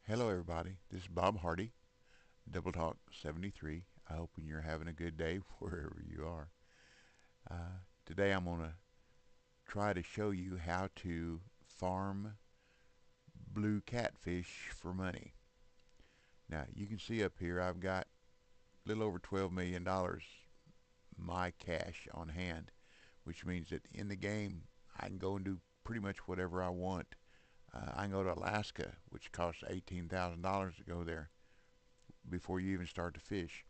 Hello, everybody. This is Bob Hardy, Double Talk 73. I hope you're having a good day wherever you are. Today, I'm going to try to show you how to farm blue catfish for money. Now, you can see up here, I've got a little over $12 million my cash on hand, which means that in the game, I can go and do pretty much whatever I want. I can go to Alaska, which costs $18,000 to go there before you even start to fish.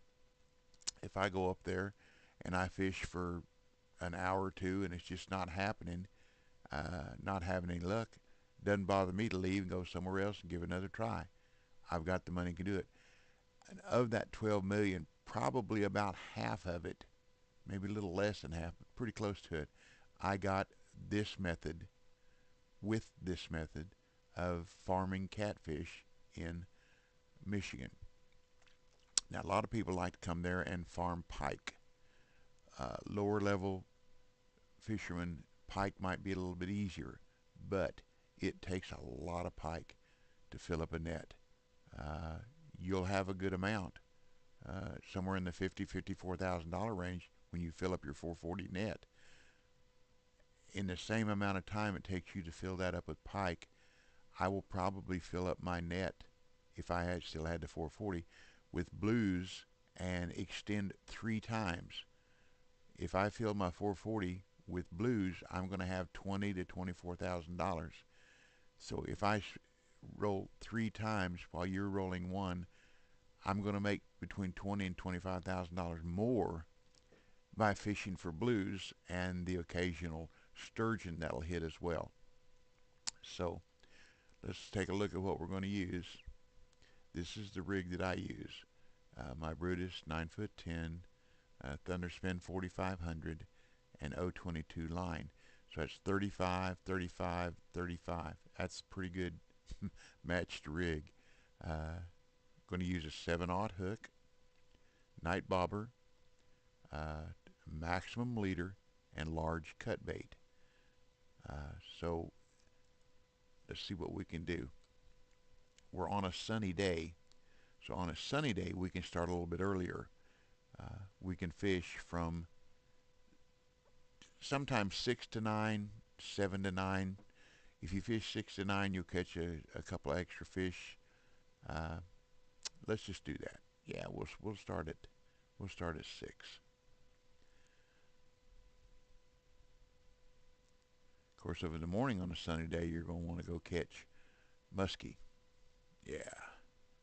If I go up there and I fish for an hour or two and it's just not happening, not having any luck, doesn't bother me to leave and go somewhere else and give it another try. I've got the money to do it. And of that 12 million, probably about half of it, maybe a little less than half, but pretty close to it, I got this method with this method of farming catfish in Michigan. Now, a lot of people like to come there and farm pike. Lower level fishermen, pike might be a little bit easier, but it takes a lot of pike to fill up a net. Uh, you'll have a good amount, somewhere in the $54,000 range when you fill up your 440 net. In the same amount of time it takes you to fill that up with pike, I will probably fill up my net, if I still had the 440, with blues and extend 3 times. If I fill my 440 with blues, I'm going to have $20,000 to $24,000. So if I roll 3 times while you're rolling one, I'm going to make between $20,000 and $25,000 more by fishing for blues and the occasional sturgeon that'll hit as well. So let's take a look at what we're going to use. This is the rig that I use. My Brutus 9'10", Thunderspin 4500, and 022 line. So that's 35, 35, 35. That's pretty good matched rig. Going to use a 7/0 hook, night bobber, maximum leader, and large cut bait. So let's see what we can do. We're on a sunny day. So on a sunny day, we can start a little bit earlier. We can fish from sometimes 6 to 9, 7 to 9. If you fish 6 to 9, you'll catch a couple of extra fish. Let's just do that. Yeah, we'll start at 6. Of course, over the morning on a sunny day, you're going to want to go catch muskie. Yeah.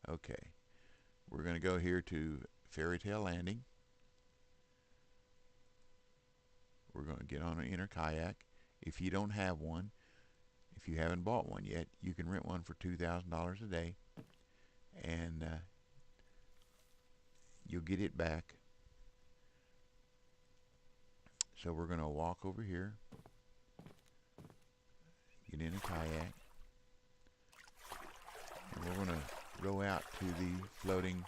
Okay. We're going to go here to Fairy Tale Landing. We're going to get on an inner kayak. If you don't have one, if you haven't bought one yet, you can rent one for $2,000 a day, and you'll get it back. So we're going to walk over here, get in a kayak, and we're going to row out to the floating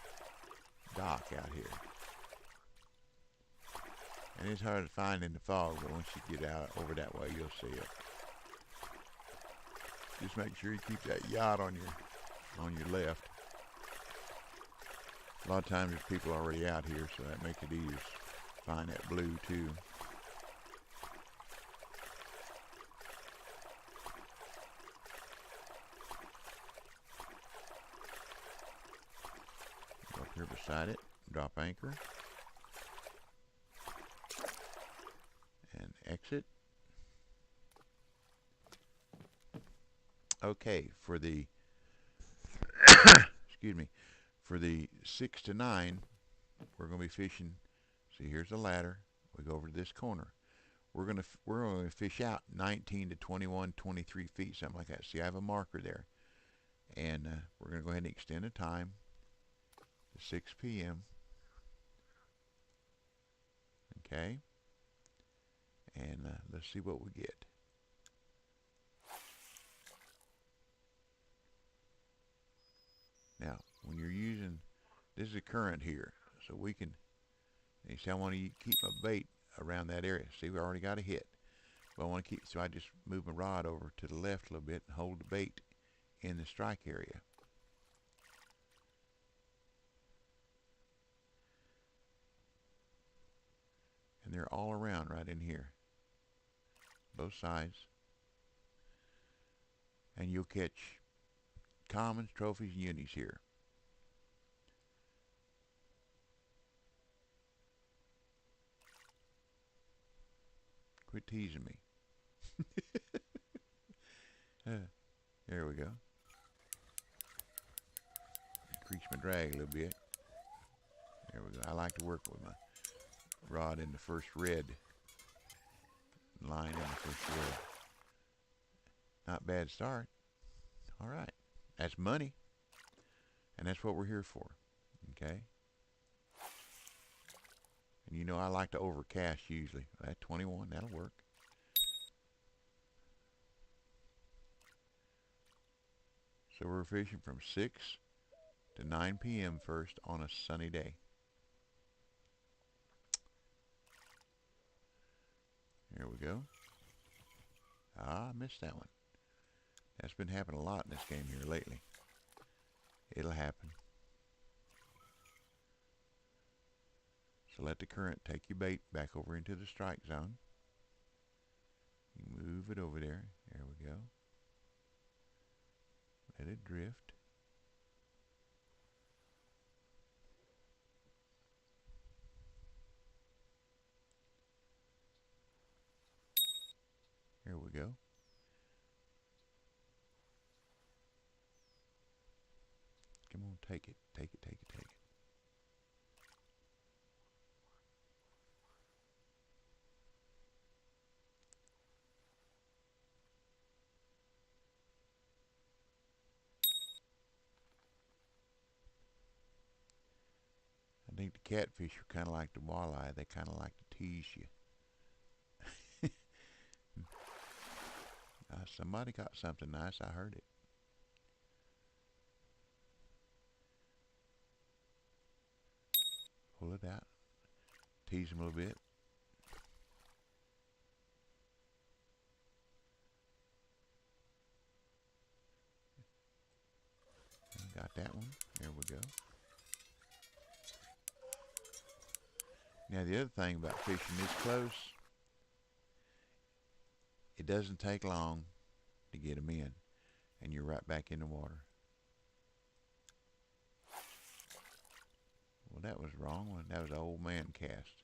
dock out here. And it's hard to find in the fog, but once you get out over that way, you'll see it. Just make sure you keep that yacht on your left. A lot of times there's people already out here, so that makes it easier to find that blue too. Go up here beside it, drop anchor, and exit. Okay, for the excuse me, for the 6 to 9, we're going to be fishing. See, here's the ladder. We go over to this corner. We're going to fish out 19 to 21, 23 feet, something like that. See, I have a marker there, and we're going to go ahead and extend the time to 6 p.m. Okay, and let's see what we get. Now, when you're using, this is a current here, so we can, you see I want to keep my bait around that area. See, we already got a hit. But I want to keep, so I just move my rod over to the left a little bit and hold the bait in the strike area. And they're all around right in here, both sides. And you'll catch commons, trophies, and unis here. Quit teasing me. There we go. Increase my drag a little bit. There we go. I like to work with my rod in the first red line in the first red. Not bad start. All right. That's money. And that's what we're here for. Okay? And you know I like to overcast usually. That 21, that'll work. So we're fishing from 6 to 9 p.m. first on a sunny day. There we go. Ah, I missed that one. That's been happening a lot in this game here lately. It'll happen. So let the current take your bait back over into the strike zone. You move it over there. There we go. Let it drift. There we go. Come on, take it, take it, take it, take it. I think the catfish are kind of like the walleye. They kind of like to tease you. Somebody got something nice. I heard it. Pull it out. Tease them a little bit. Got that one. There we go. Now the other thing about fishing this close, it doesn't take long to get them in, and you're right back in the water. Well, that was wrong. That was an old man cast.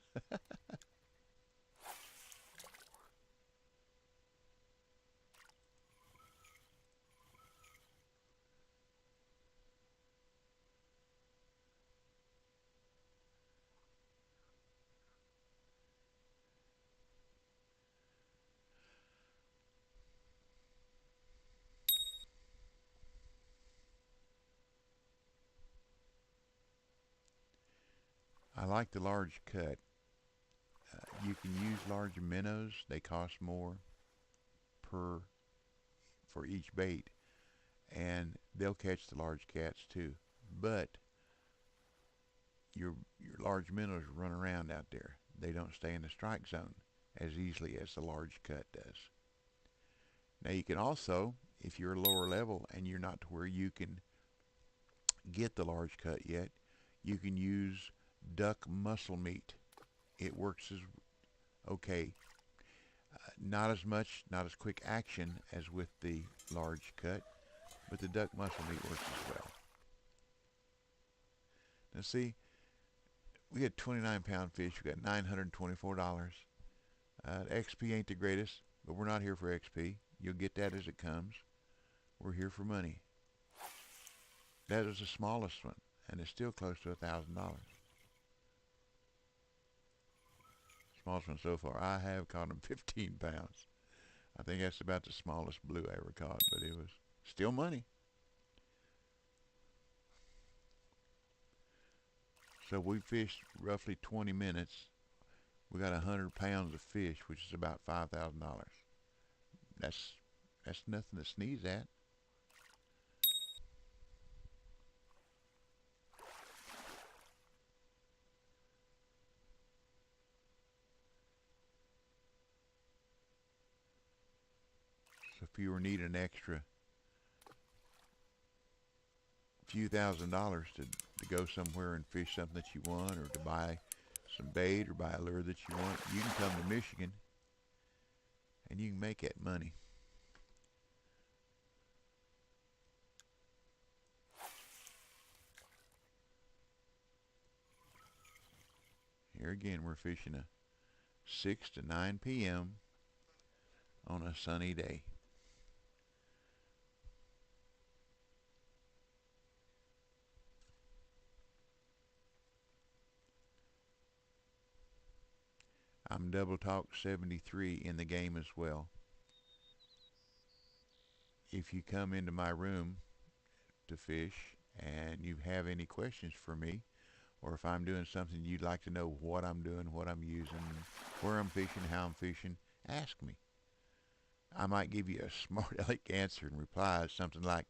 I like the large cut. You can use larger minnows. They cost more per for each bait, and they'll catch the large cats too. But your large minnows run around out there. They don't stay in the strike zone as easily as the large cut does. Now you can also, if you're lower level and you're not to where you can get the large cut yet, you can use duck muscle meat. It works as okay. Not as much, not as quick action as with the large cut, but the duck muscle meat works as well. Now see, we got 29-pound fish. We got $924. XP ain't the greatest, but we're not here for XP. You'll get that as it comes. We're here for money. That is the smallest one, and it's still close to $1,000. Smallest one so far. I have caught them 15 pounds. I think that's about the smallest blue I ever caught, but it was still money. So we fished roughly 20 minutes. We got 100 pounds of fish, which is about $5,000. That's nothing to sneeze at. So if you were needing an extra few $1,000s to go somewhere and fish something that you want, or to buy some bait or buy a lure that you want, you can come to Michigan and you can make that money. Here again, we're fishing a 6 to 9 p.m. on a sunny day. I'm Double Talk 73 in the game as well. If you come into my room to fish and you have any questions for me, or if I'm doing something you'd like to know what I'm doing, what I'm using, where I'm fishing, how I'm fishing, ask me. I might give you a smart aleck answer and reply something like,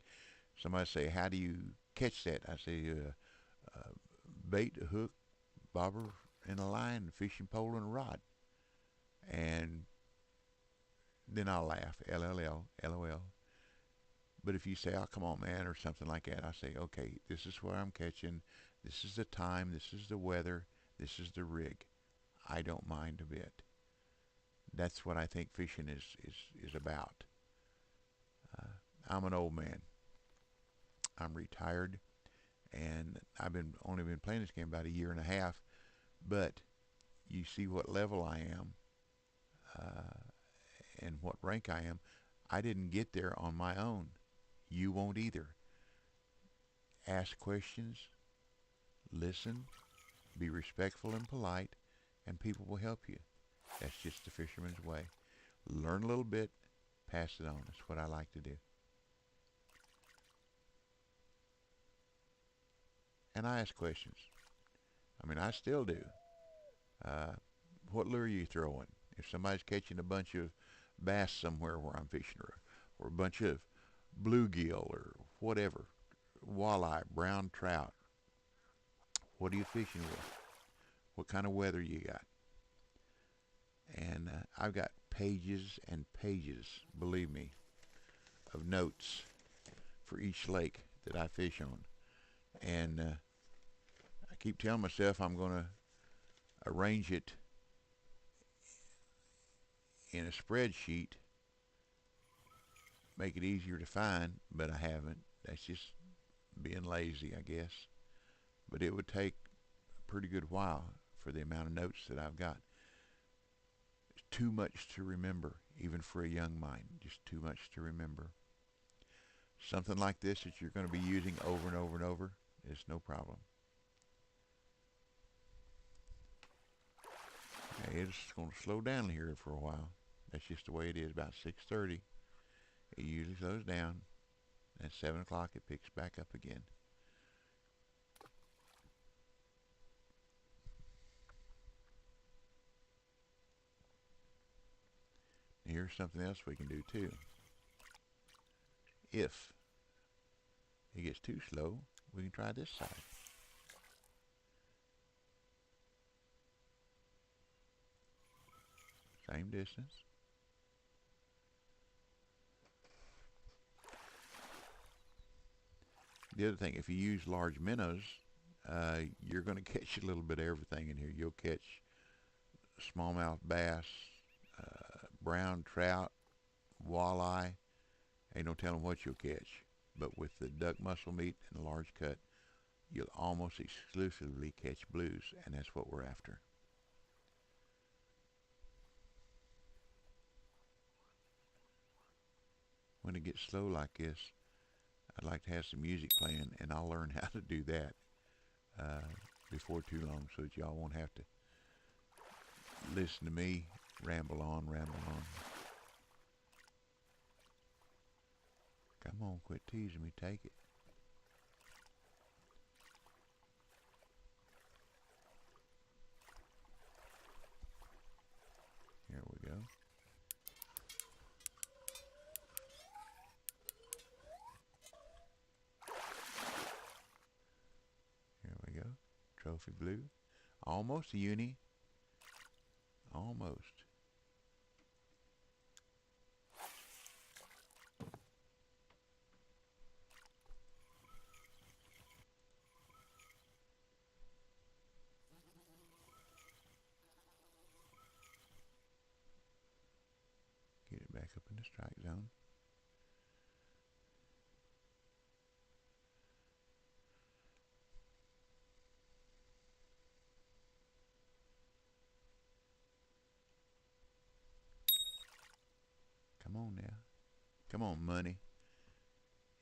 somebody say, how do you catch that? I say, bait, a hook, bobber, and a line, fishing pole, and a rod. And then I'll laugh, LLL, LOL. But if you say, oh, come on, man, or something like that, I say, okay, this is where I'm catching. This is the time. This is the weather. This is the rig. I don't mind a bit. That's what I think fishing is about. I'm an old man. I'm retired, and I've only been playing this game about a year and a half. But you see what level I am, uh, and what rank I am. I didn't get there on my own. You won't either. Ask questions, listen, be respectful and polite, and people will help you. That's just the fisherman's way. Learn a little bit, pass it on. That's what I like to do. And I ask questions. I mean, I still do. Uh, what lure are you throwing? If somebody's catching a bunch of bass somewhere where I'm fishing, or a bunch of bluegill or whatever, walleye, brown trout, what are you fishing with? What kind of weather you got? And I've got pages and pages, believe me, of notes for each lake that I fish on. And I keep telling myself I'm going to arrange it in a spreadsheet, make it easier to find, but I haven't. That's just being lazy, I guess. But it would take a pretty good while for the amount of notes that I've got. It's too much to remember, even for a young mind. Just too much to remember. Something like this that you're going to be using over and over and over is no problem. Okay, it's going to slow down here for a while. That's just the way it is. About 6:30, it usually slows down. At 7 o'clock, it picks back up again. Here's something else we can do too. If it gets too slow, we can try this side. Same distance. The other thing, if you use large minnows, you're going to catch a little bit of everything in here. You'll catch smallmouth bass, brown trout, walleye. Ain't no telling what you'll catch. But with the duck muscle meat and the large cut, you'll almost exclusively catch blues, and that's what we're after. When it gets slow like this, I'd like to have some music playing, and I'll learn how to do that before too long so that y'all won't have to listen to me ramble on, ramble on. Come on, quit teasing me, take it. Here we go. Here we go. Trophy blue. Almost a uni. Almost. Back up in the strike zone. Come on now. Come on, money.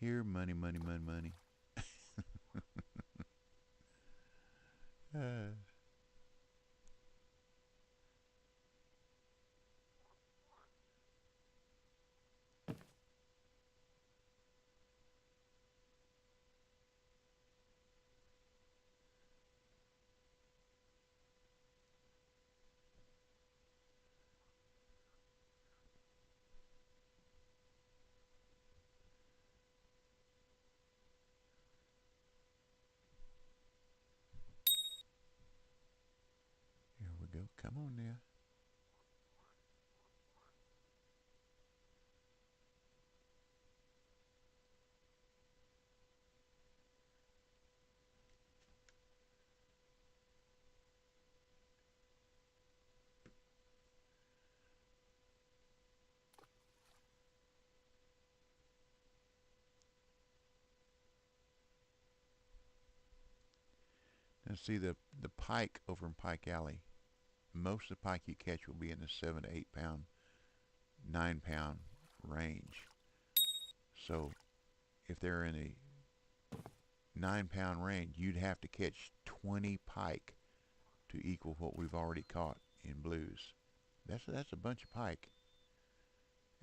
Here, money, money, money, money. Uh, here we go. Come on now. Now see the pike over in Pike Alley. Most of the pike you catch will be in the 7 to 8 pound, 9 pound range. So if they're in a 9 pound range, you'd have to catch 20 pike to equal what we've already caught in blues. That's a bunch of pike.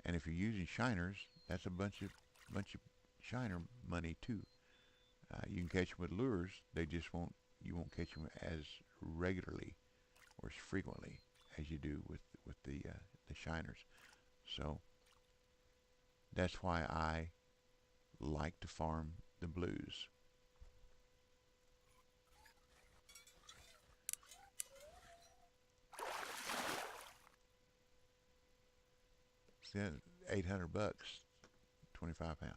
And if you're using shiners, that's a bunch of shiner money too. You can catch them with lures. They just won't. You won't catch them as regularly or as frequently as you do with the shiners. So that's why I like to farm the blues. See, 800 bucks, 25 pounds.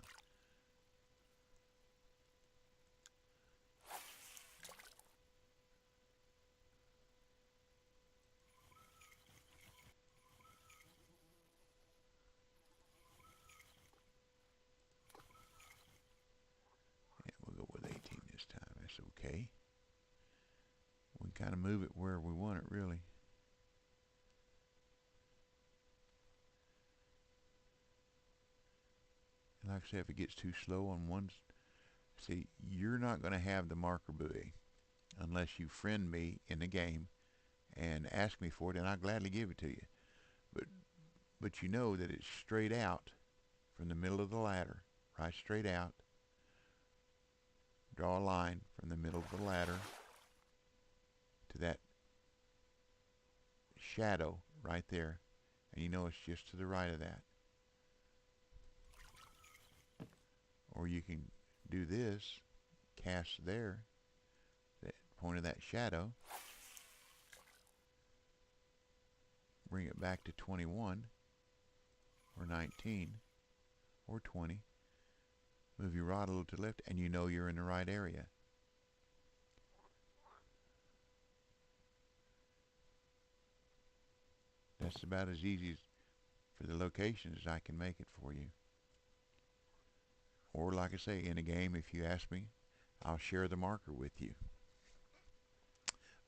Yeah, we'll go with 18 this time. That's okay. We can kind of move it where we want it, really. And like I say, if it gets too slow on one, see, you're not going to have the marker buoy unless you friend me in the game and ask me for it, and I'll gladly give it to you. But but you know that it's straight out from the middle of the ladder, right straight out. Draw a line from the middle of the ladder to that shadow right there, and you know it's just to the right of that. Or you can do this, cast there, that point of that shadow, bring it back to 21 or 19 or 20, move your rod a little to the left, and you know you're in the right area. That's about as easy as for the location as I can make it for you. Or like I say, in a game, if you ask me, I'll share the marker with you.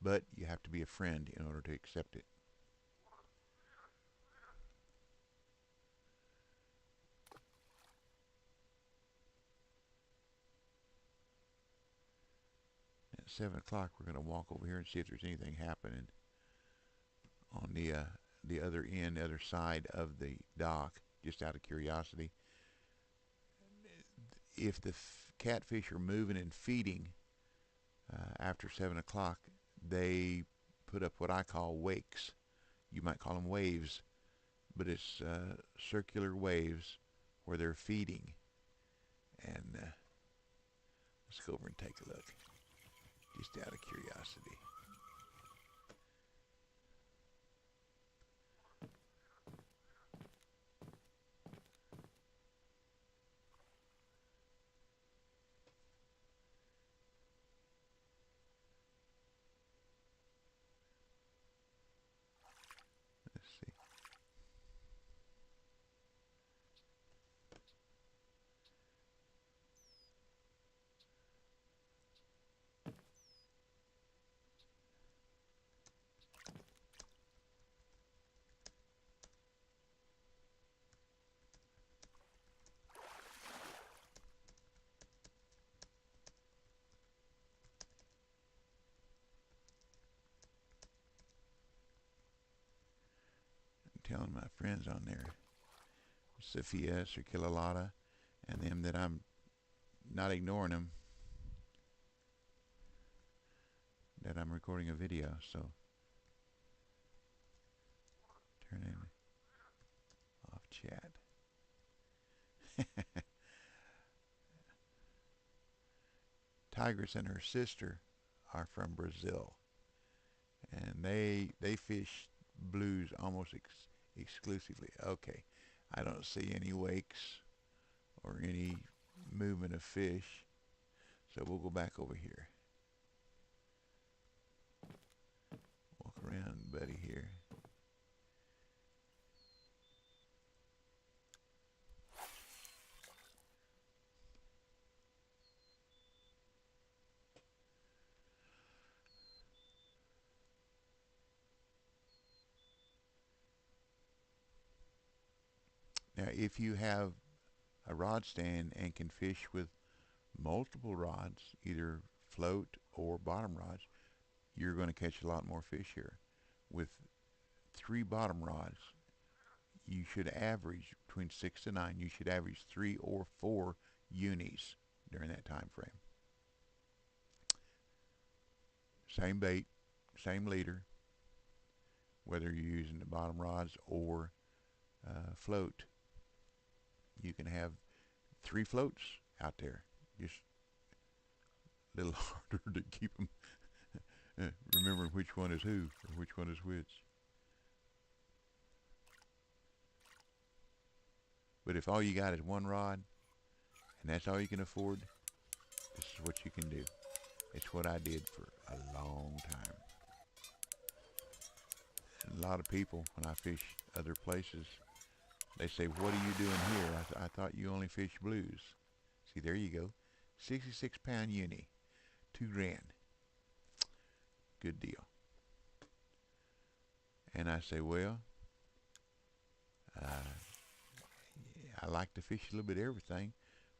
But you have to be a friend in order to accept it. At 7 o'clock, we're going to walk over here and see if there's anything happening on the other end, the other side of the dock, just out of curiosity. If the catfish are moving and feeding after 7 o'clock, they put up what I call wakes. You might call them waves, but it's circular waves where they're feeding. And let's go over and take a look, just out of curiosity. Let's see. showing my friends on there, Sophia, Sir Killalata, and them, that I'm not ignoring them, that I'm recording a video. So turn in off chat. Tigress and her sister are from Brazil, and they fish blues almost exclusively. Okay, I don't see any wakes or any movement of fish, so we'll go back over here. Walk around, buddy, here. Now, if you have a rod stand and can fish with multiple rods, either float or bottom rods, you're going to catch a lot more fish here. With 3 bottom rods, you should average between 6 to 9. You should average 3 or 4 unis during that time frame. Same bait, same leader, whether you're using the bottom rods or float. You can have 3 floats out there. Just a little harder to keep them remembering which one is who or which one is which. But if all you got is 1 rod and that's all you can afford, this is what you can do. It's what I did for a long time. And a lot of people, when I fish other places, they say, "What are you doing here?" I thought you only fish blues. See, there you go. 66-pound uni. $2,000. Good deal. And I say, well, I like to fish a little bit of everything,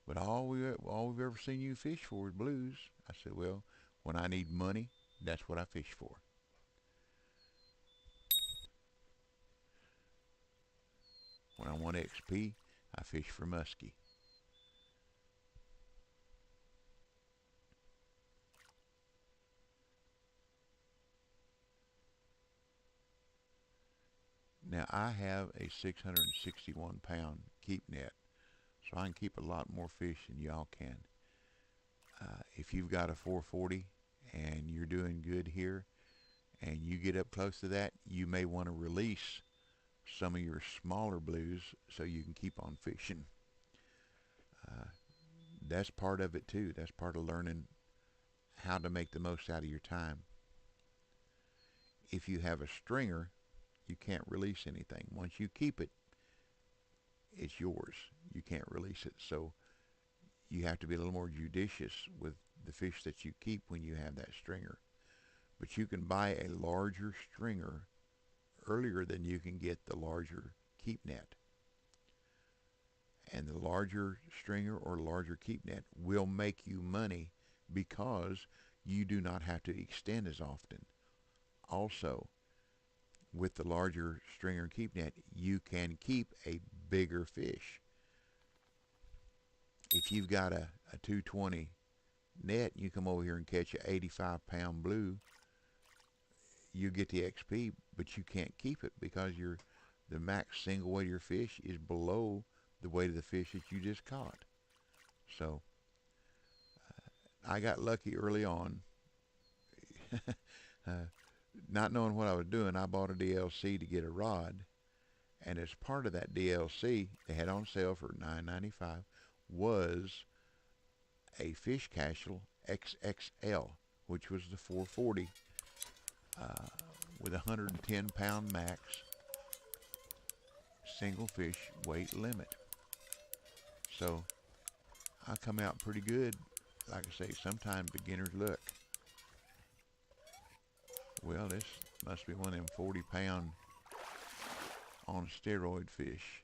but all we've ever seen you fish for is blues. I said, well, when I need money, that's what I fish for. When I want XP, I fish for muskie. Now, I have a 661-pound keep net, so I can keep a lot more fish than y'all can. If you've got a 440 and you're doing good here, and you get up close to that, you may want to release some of your smaller blues so you can keep on fishing. That's part of it too. That's part of learning how to make the most out of your time. If you have a stringer, you can't release anything. Once you keep it, it's yours. You can't release it. So you have to be a little more judicious with the fish that you keep when you have that stringer. But you can buy a larger stringer earlier than you can get the larger keep net. And the larger stringer or larger keep net will make you money because you do not have to extend as often. Also, with the larger stringer and keep net, you can keep a bigger fish. If you've got a 220 net, you come over here and catch an 85-pound blue, you get the XP, but you can't keep it because the max single weight of your fish is below the weight of the fish that you just caught. So I got lucky early on. Not knowing what I was doing, I bought a DLC to get a rod, and as part of that DLC, they had on sale for $9.95, was a Fish Castle XXL, which was the 440 with a 110-pound max single fish weight limit. So I come out pretty good. Like I say, sometimes beginner's luck. Well, this must be one of them 40-pound on steroid fish.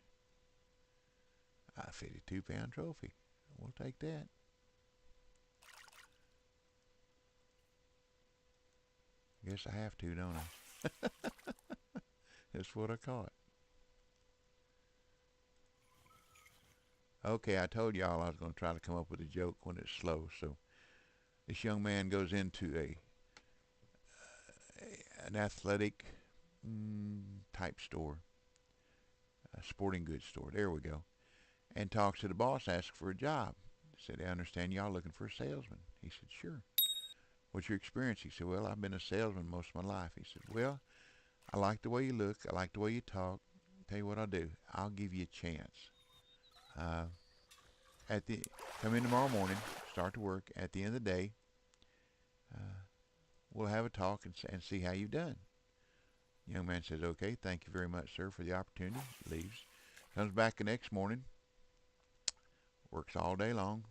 A 52-pound trophy. We'll take that. Guess I have to, don't I? That's what I caught. Okay, I told y'all I was going to try to come up with a joke when it's slow. So this young man goes into an athletic type store, a sporting goods store. There we go. And talks to the boss, asks for a job. Said, I understand y'all looking for a salesman. He said, sure. What's your experience? He said, well, I've been a salesman most of my life. He said, well, I like the way you look. I like the way you talk. Tell you what I'll do. I'll give you a chance. Uh, at the Come in tomorrow morning, start to work. At the end of the day, uh, we'll have a talk and see how you've done. The young man says, okay, thank you very much, sir, for the opportunity. Leaves. Comes back the next morning, works all day long,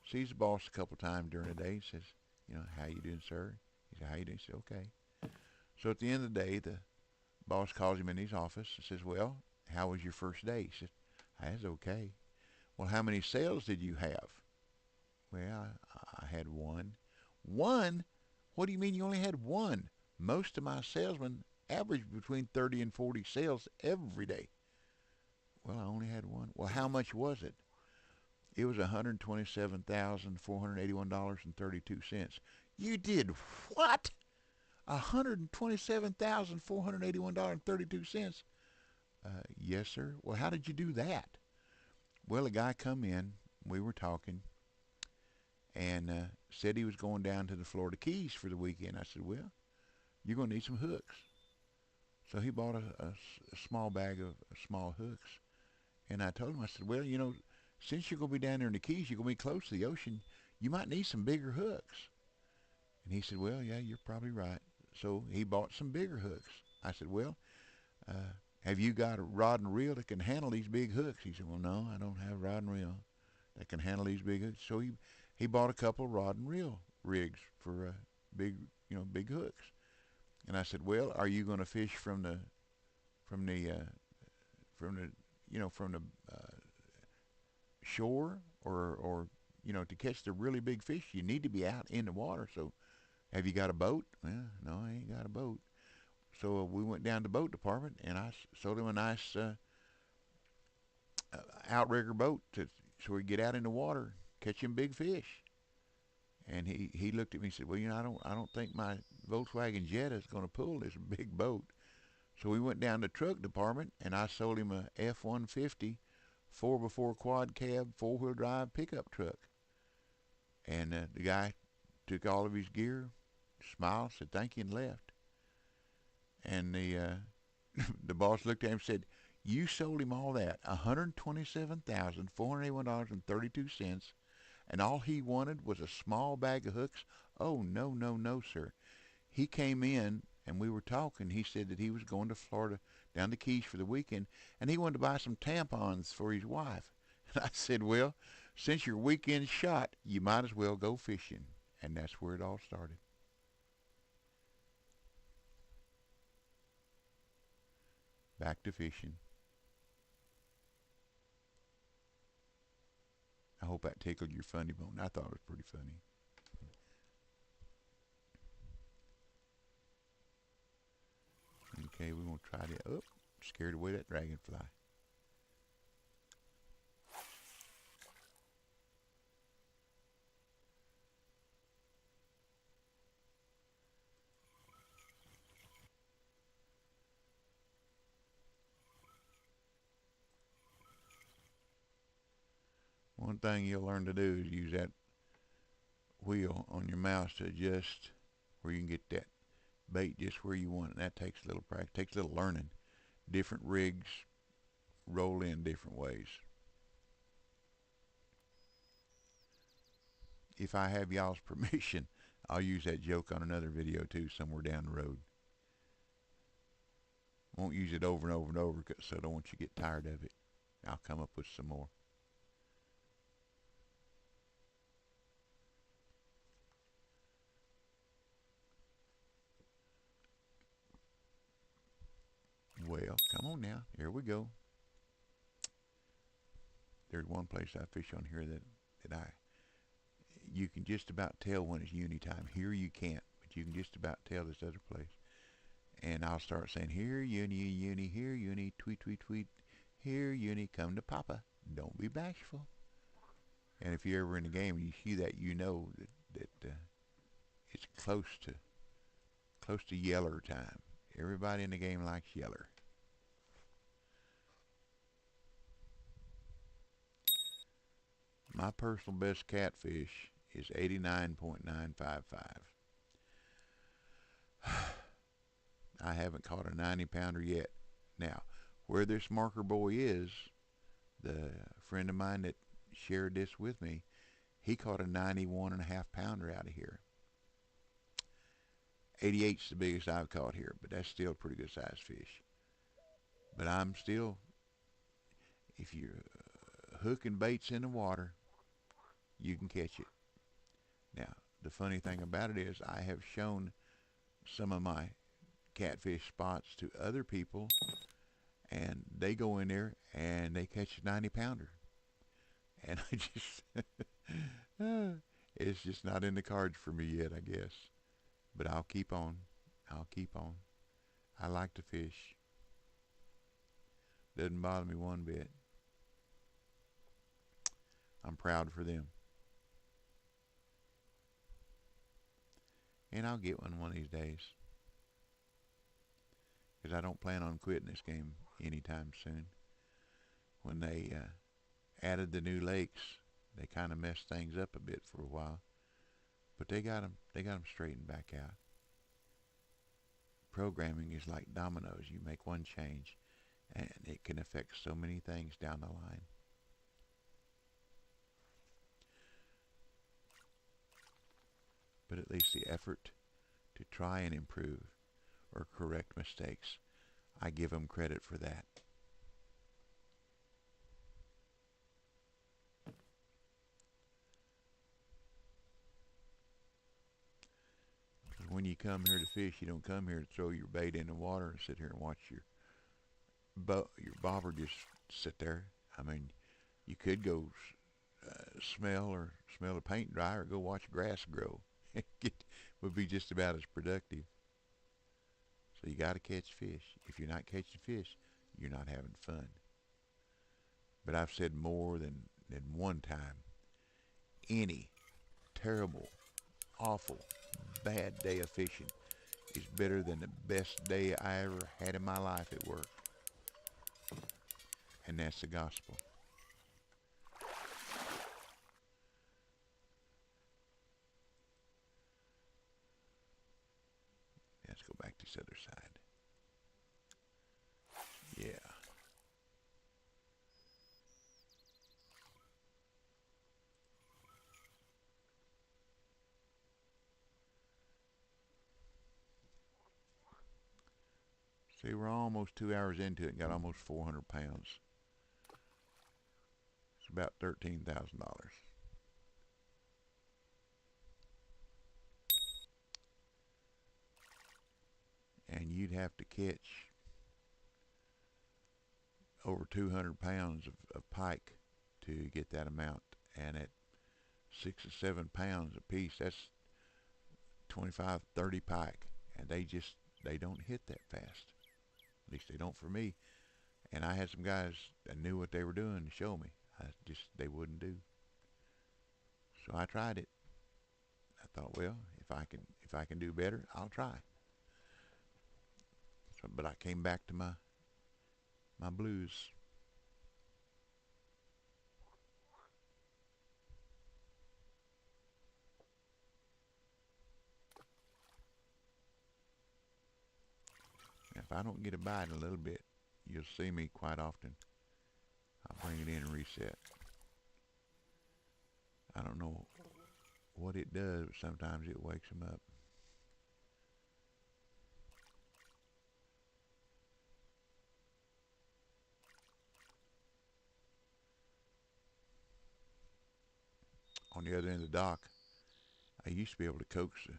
sees the boss a couple times during the day, says, how you doing, sir? He said, how you doing? He said, okay. So at the end of the day, the boss calls him in his office and says, well, how was your first day? He said, that's okay. Well, how many sales did you have? Well, I had one. One? What do you mean you only had one? Most of my salesmen average between 30 and 40 sales every day. Well, I only had one. Well, how much was it? It was $127,481.32. You did what? $127,481.32. Yes, sir. Well, how did you do that? Well, a guy come in. We were talking, and said he was going down to the Florida Keys for the weekend. I said, well, you're going to need some hooks. So he bought a small bag of small hooks. And I told him, I said, well, since you're going to be down there in the Keys, you're going to be close to the ocean, you might need some bigger hooks. And he said, well, yeah, you're probably right. So he bought some bigger hooks. I said, well, uh, have you got a rod and reel that can handle these big hooks? He said, well, no, I don't have a rod and reel that can handle these big hooks. So he bought a couple of rod and reel rigs for big, big hooks. And I said, well, are you going to fish from the from the from the shore, or to catch the really big fish you need to be out in the water? So have you got a boat? Well, no, I ain't got a boat. So we went down to the boat department, and I sold him a nice outrigger boat so we could get out in the water, catch him big fish. And he looked at me and said, well, I don't think my Volkswagen Jetta is going to pull this big boat. So we went down to the truck department, and I sold him a F-150 4x4 quad cab 4-wheel drive pickup truck. And the guy took all of his gear, smiled, said thank you, and left. And the boss looked at him and said, you sold him all that, $127,481.32, and all he wanted was a small bag of hooks? Oh, no, no, no, sir. He came in and we were talking. He said that he was going to Florida, down the Keys for the weekend, and he wanted to buy some tampons for his wife. And I said, well, since your weekend's shot, you might as well go fishing. And that's where it all started. Back to fishing. I hope that tickled your funny bone. I thought it was pretty funny. Okay, we're going to try to... Oh, scared away that dragonfly. One thing you'll learn to do is use that wheel on your mouse to adjust where you can get that bait just where you want it. And that takes a little practice, takes a little learning. Different rigs roll in different ways. If I have y'all's permission, I'll use that joke on another video too, somewhere down the road. Won't use it over and over and over, so I don't want you to get tired of it. I'll come up with some more. Well, come on now. Here we go. There's one place I fish on here that you can just about tell when it's uni time. Here you can't, but you can just about tell this other place. And I'll start saying, here uni, uni, here uni, tweet, tweet, tweet. Here uni, come to Papa. don't be bashful. And if you're ever in a game and you see that, you know that it's close to yeller time. Everybody in the game likes yeller. My personal best catfish is 89.955. I haven't caught a 90 pounder yet. Now, where this marker buoy is, the friend of mine that shared this with me, he caught a 91 and a half pounder out of here. 88's the biggest I've caught here, but that's still a pretty good sized fish. But I'm still, if you're hooking baits in the water, you can catch it. Now, the funny thing about it is I have shown some of my catfish spots to other people, and they go in there and they catch a 90 pounder. And I just, it's just not in the cards for me yet, I guess. But I'll keep on. I'll keep on. I like to fish. Doesn't bother me one bit. I'm proud for them. And I'll get one of these days. Because I don't plan on quitting this game anytime soon. When they added the new lakes, they kind of messed things up a bit for a while. But they got them straightened back out. Programming is like dominoes. You make one change, and it can affect so many things down the line. But at least the effort to try and improve or correct mistakes, I give them credit for that. Because when you come here to fish, you don't come here to throw your bait in the water and sit here and watch your bobber just sit there. I mean, you could go smell the paint dry or go watch grass grow. It would be just about as productive. So you got to catch fish. If you're not catching fish, you're not having fun. But I've said more than one time, any terrible, awful, bad day of fishing is better than the best day I ever had in my life at work. And that's the gospel. Let's go back to this other side. Yeah. See, we're almost 2 hours into it and got almost 400 pounds. It's about $13,000. And you'd have to catch over 200 pounds of pike to get that amount. And at 6 or 7 pounds a piece, that's 25, 30 pike. And they don't hit that fast. At least they don't for me. And I had some guys that knew what they were doing to show me. They wouldn't do. So I tried it. I thought, well, if I can do better, I'll try. So, but I came back to my blues. If I don't get a bite in a little bit, you'll see me quite often. I'll bring it in and reset. I don't know what it does, but sometimes it wakes them up. On the other end of the dock, I used to be able to coax the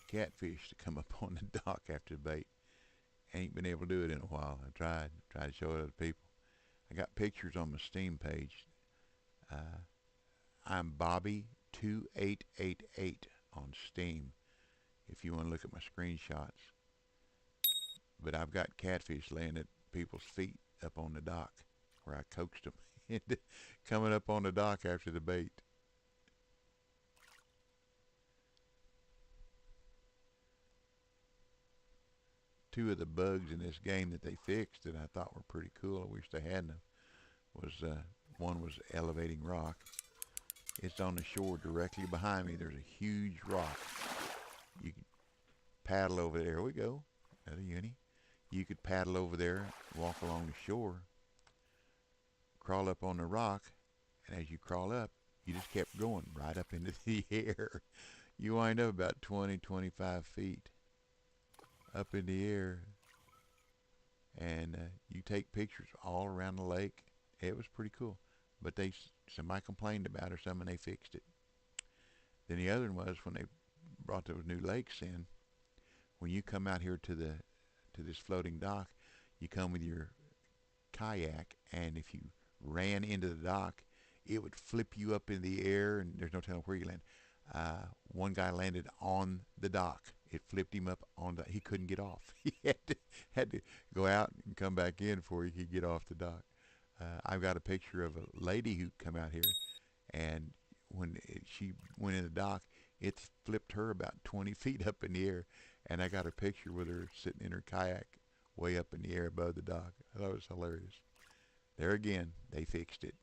catfish to come up on the dock after the bait. Ain't been able to do it in a while. I tried to show it to other people. I got pictures on my Steam page. Uh, I'm Bobby2888 on Steam if you want to look at my screenshots. But I've got catfish laying at people's feet up on the dock where I coaxed them. coming up on the dock after the bait. Two of the bugs in this game that they fixed that I thought were pretty cool, I wish they hadn't, was one was elevating rock. It's on the shore directly behind me. There's a huge rock. You could paddle over there. There we go. Another uni. You could paddle over there, walk along the shore, crawl up on the rock, and as you crawl up, you just kept going right up into the air. You wind up about 20, 25 feet up in the air, and you take pictures all around the lake. It was pretty cool. But somebody complained about it or something, and they fixed it. Then the other one was when they brought those new lakes in. When you come out here to this floating dock, you come with your kayak, and if you ran into the dock, it would flip you up in the air, and there's no telling where you land. One guy landed on the dock. It flipped him up on the. He couldn't get off. He had to go out and come back in before he could get off the dock. I've got a picture of a lady who come out here, and she went in the dock, it flipped her about 20 feet up in the air, and I got a picture with her sitting in her kayak way up in the air above the dock. I thought it was hilarious. There again, they fixed it,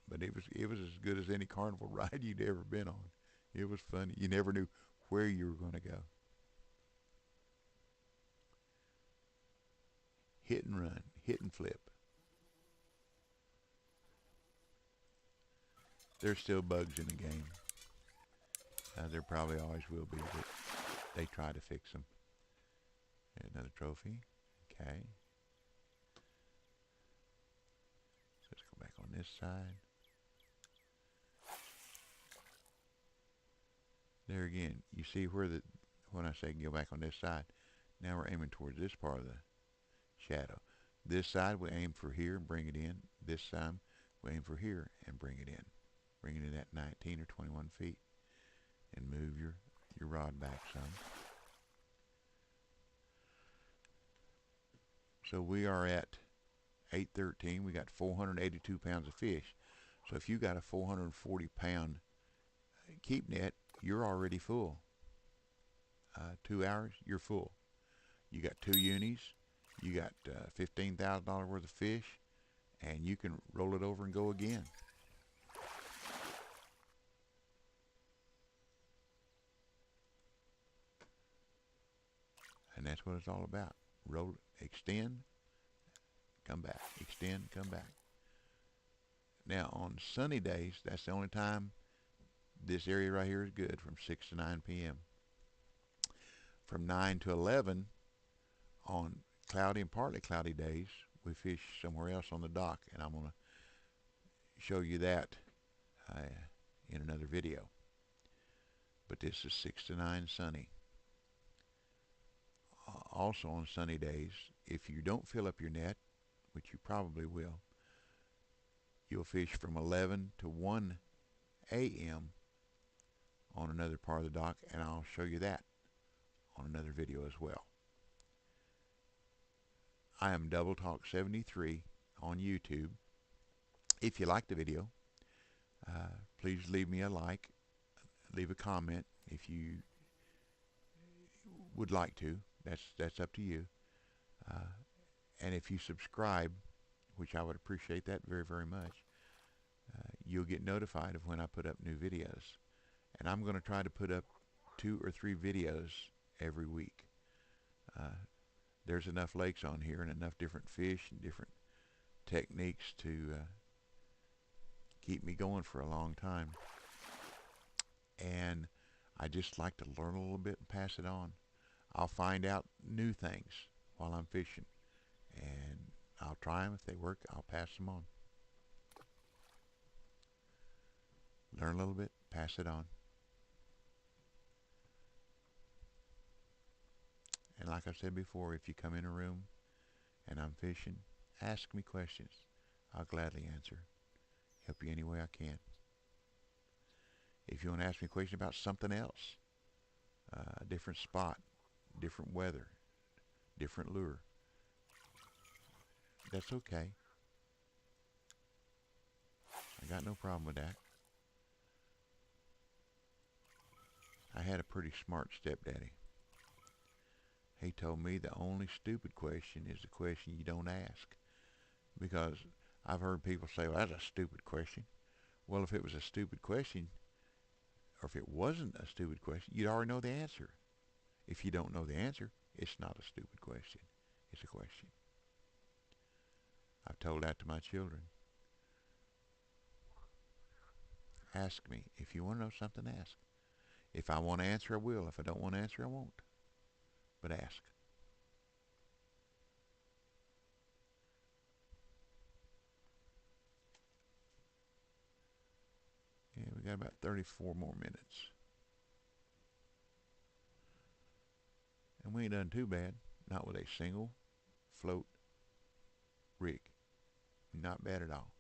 but it was as good as any carnival ride you'd ever been on. It was funny. You never knew where you were going to go. Hit and run, hit and flip. There's still bugs in the game. There probably always will be, but they try to fix them. Another trophy. Okay. So let's go back on this side. There again, you see when I say go back on this side, now we're aiming towards this part of the shadow. This side we aim for here and bring it in. This side we aim for here and bring it in. Bring it in at 19 or 21 feet. And move your rod back some. So we are at 813. We got 482 pounds of fish. So if you got a 440 pound keep net, you're already full. 2 hours, you're full. You got 2 unis. You got $15,000 worth of fish, and you can roll it over and go again. And that's what it's all about. Roll, extend, come back. Extend, come back. Now, on sunny days, that's the only time this area right here is good, from 6 to 9 p.m. From 9 to 11 on cloudy and partly cloudy days, we fish somewhere else on the dock, and I'm going to show you that in another video. But this is 6 to 9 sunny. Also on sunny days, if you don't fill up your net, which you probably will, you'll fish from 11 to 1 a.m. on another part of the dock, and I'll show you that on another video as well. I am Double Talk 73 on YouTube. If you like the video, please leave me a like, leave a comment if you would like to. That's up to you. And if you subscribe, which I would appreciate that very, very much, you'll get notified of when I put up new videos. And I'm going to try to put up 2 or 3 videos every week. There's enough lakes on here and enough different fish and different techniques to keep me going for a long time. And I just like to learn a little bit and pass it on. I'll find out new things while I'm fishing, and I'll try them. If they work, I'll pass them on. Learn a little bit, pass it on. And like I said before, if you come in a room and I'm fishing, ask me questions. I'll gladly answer. Help you any way I can. If you want to ask me a question about something else, a different spot, different weather, different lure, that's okay. I got no problem with that. I had a pretty smart stepdaddy. He told me the only stupid question is the question you don't ask. Because I've heard people say, well, that's a stupid question. Well, if it was a stupid question, or if it wasn't a stupid question, you'd already know the answer. If you don't know the answer, it's not a stupid question. It's a question. I've told that to my children. Ask me. If you want to know something, ask. If I want to answer, I will. If I don't want to answer, I won't. But ask. Yeah, we got about 34 more minutes. And we ain't done too bad. Not with a single float rig. Not bad at all.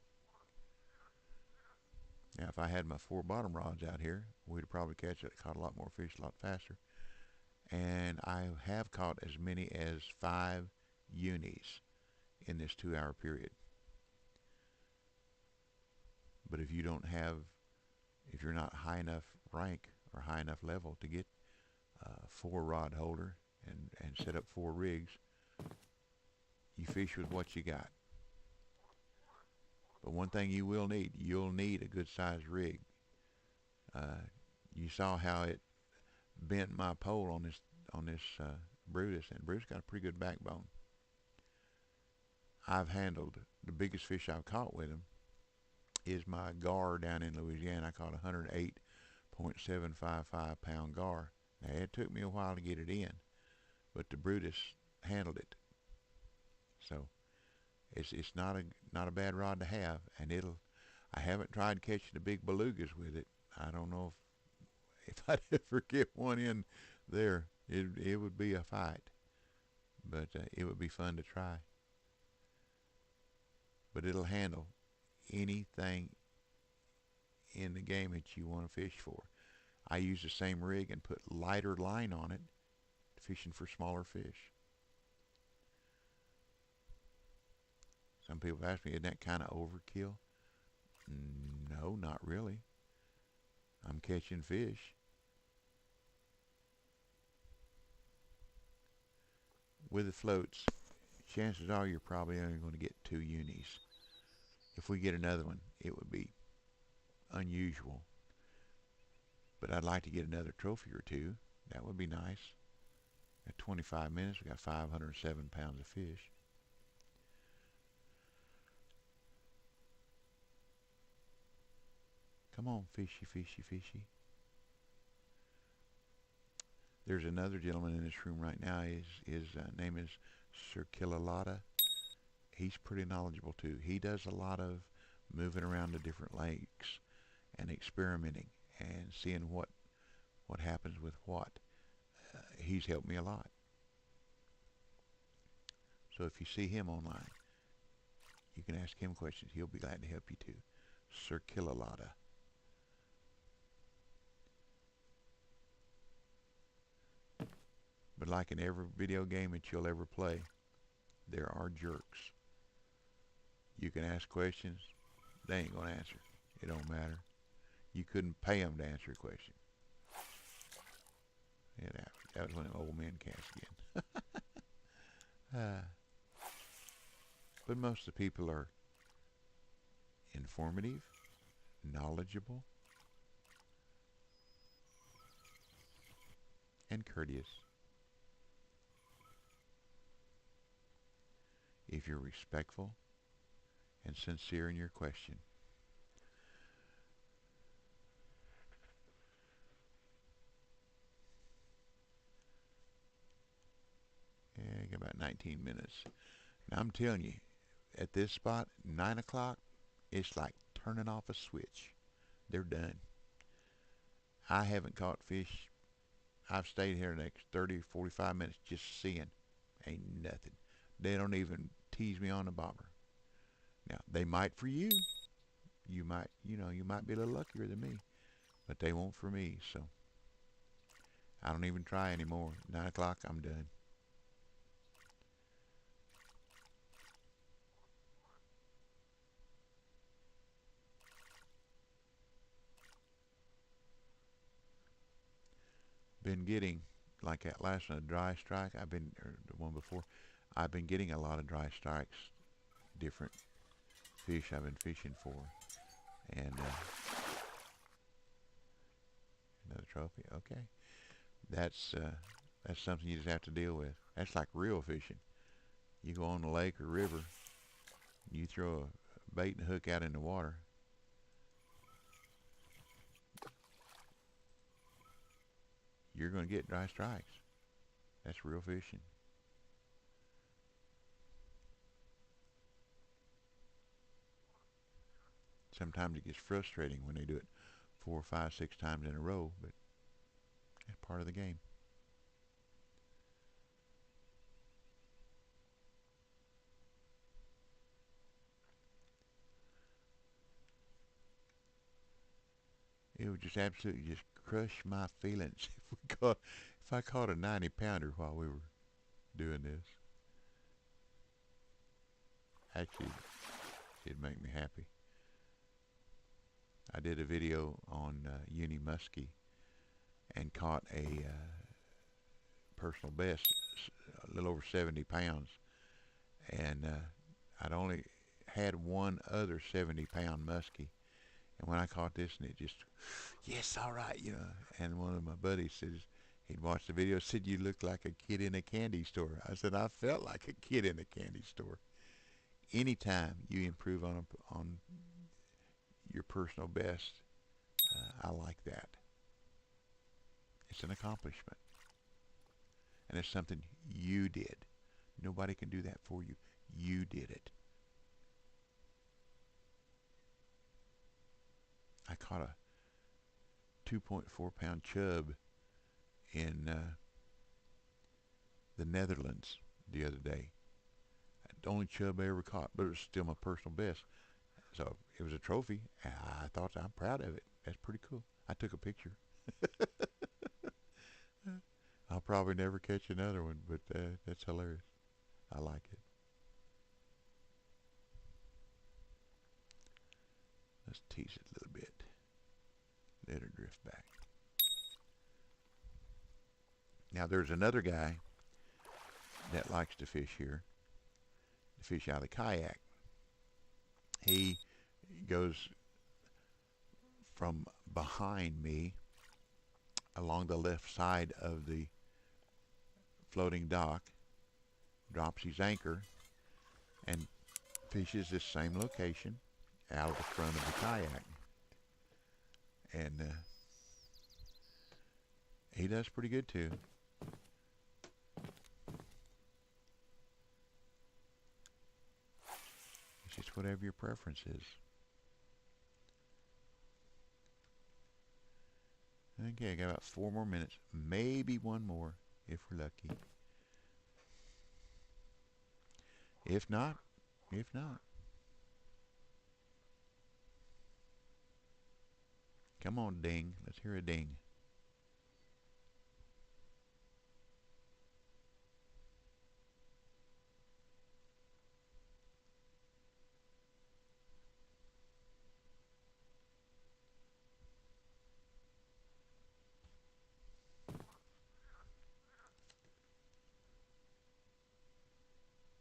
Now, if I had my 4 bottom rods out here, we'd probably caught a lot more fish a lot faster. And I have caught as many as 5 unis in this 2-hour period. But if if you're not high enough rank or high enough level to get a 4 rod holder and set up 4 rigs, you fish with what you got. But one thing you'll need a good sized rig. You saw how it bent my pole on this Brutus, and Brutus got a pretty good backbone. I've handled the biggest fish I've caught with him is my gar down in Louisiana. I caught a 108.755 pound gar. Now it took me a while to get it in, but the Brutus handled it. So it's not a bad rod to have, and I haven't tried catching the big belugas with it. I don't know if I'd ever get one in there. It would be a fight, but it would be fun to try. But it'll handle anything in the game that you want to fish for. I use the same rig and put lighter line on it, fishing for smaller fish. Some people ask me, isn't that kind of overkill? No, not really. I'm catching fish. With the floats, chances are you're probably only going to get 2 unis. If we get another one, it would be unusual. But I'd like to get another trophy or 2. That would be nice. At 25 minutes, we got 507 pounds of fish. Come on, fishy, fishy, fishy. There's another gentleman in this room right now. His name is Sir Killalata. He's pretty knowledgeable too. He does a lot of moving around the different lakes and experimenting and seeing what happens with what. He's helped me a lot. So if you see him online, you can ask him questions. He'll be glad to help you too. Sir Killalata. But like in every video game that you'll ever play, there are jerks. You can ask questions, they ain't going to answer. It don't matter. You couldn't pay them to answer a question. Yeah, that was one of them old men cast again. But most of the people are informative, knowledgeable, and courteous. If you're respectful and sincere in your question. Yeah, I got about 19 minutes. Now I'm telling you, at this spot, 9 o'clock, it's like turning off a switch. They're done. I haven't caught fish. I've stayed here the next 30, 45 minutes just seeing. Ain't nothing. They don't even tease me on the bobber. Now, they might for you. You might be a little luckier than me. But they won't for me, so I don't even try anymore. 9 o'clock, I'm done. been getting, like that last one, a dry strike. Or the one before, I've been getting a lot of dry strikes, different fish I've been fishing for. And another trophy. Okay, that's something you just have to deal with. That's like real fishing. You go on the lake or river, you throw a bait and hook out in the water. You're going to get dry strikes. That's real fishing. Sometimes it gets frustrating when they do it 4, 5, 6 times in a row, but it's part of the game. It would just absolutely just crush my feelings if I caught a 90-pounder while we were doing this. Actually, it'd make me happy. I did a video on uni muskie and caught a personal best, a little over 70 pounds, and I'd only had one other 70-pound muskie, and when I caught this, and it just, yes, all right, And one of my buddies says he'd watched the video, said you look like a kid in a candy store. I said I felt like a kid in a candy store. Anytime you improve on your personal best, I like that. It's an accomplishment, and it's something you did. Nobody can do that for you. You did it. I caught a 2.4-pound chub in the Netherlands the other day. The only chub I ever caught, but it was still my personal best. So it was a trophy. I thought I'm proud of it. That's pretty cool. I took a picture. I'll probably never catch another one, but that's hilarious. I like it. Let's tease it a little bit. Let her drift back. Now there's another guy that likes to fish here, to fish out of the kayak. He goes from behind me along the left side of the floating dock, drops his anchor, and fishes this same location out of the front of the kayak. And he does pretty good too. It's just whatever your preference is. Okay, I got about 4 more minutes, maybe one more if we're lucky. If not, if not. Come on, ding. Let's hear a ding.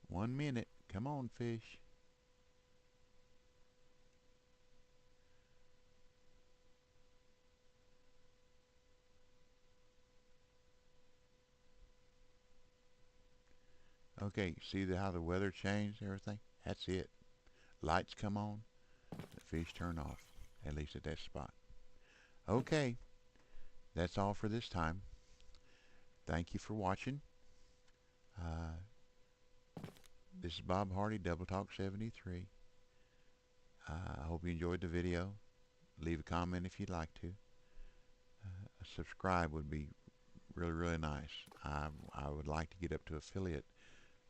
One minute. Come on, fish. Okay, see how the weather changed and everything? That's it. Lights come on, the fish turn off, at least at that spot. Okay, that's all for this time. Thank you for watching. Uh, this is Bob Hardy, Double Talk 73. I hope you enjoyed the video. Leave a comment if you'd like to. Subscribe would be really, really nice. I would like to get up to affiliate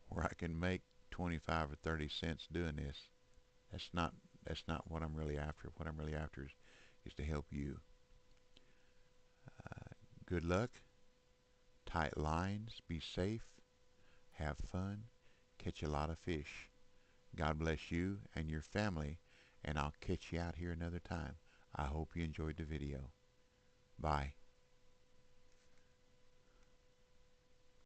where I can make 25 or 30 cents doing this. That's not what I'm really after. What I'm really after is to help you. Good luck. Tight lines. Be safe. Have fun. Catch a lot of fish. God bless you and your family, and I'll catch you out here another time. I hope you enjoyed the video. Bye.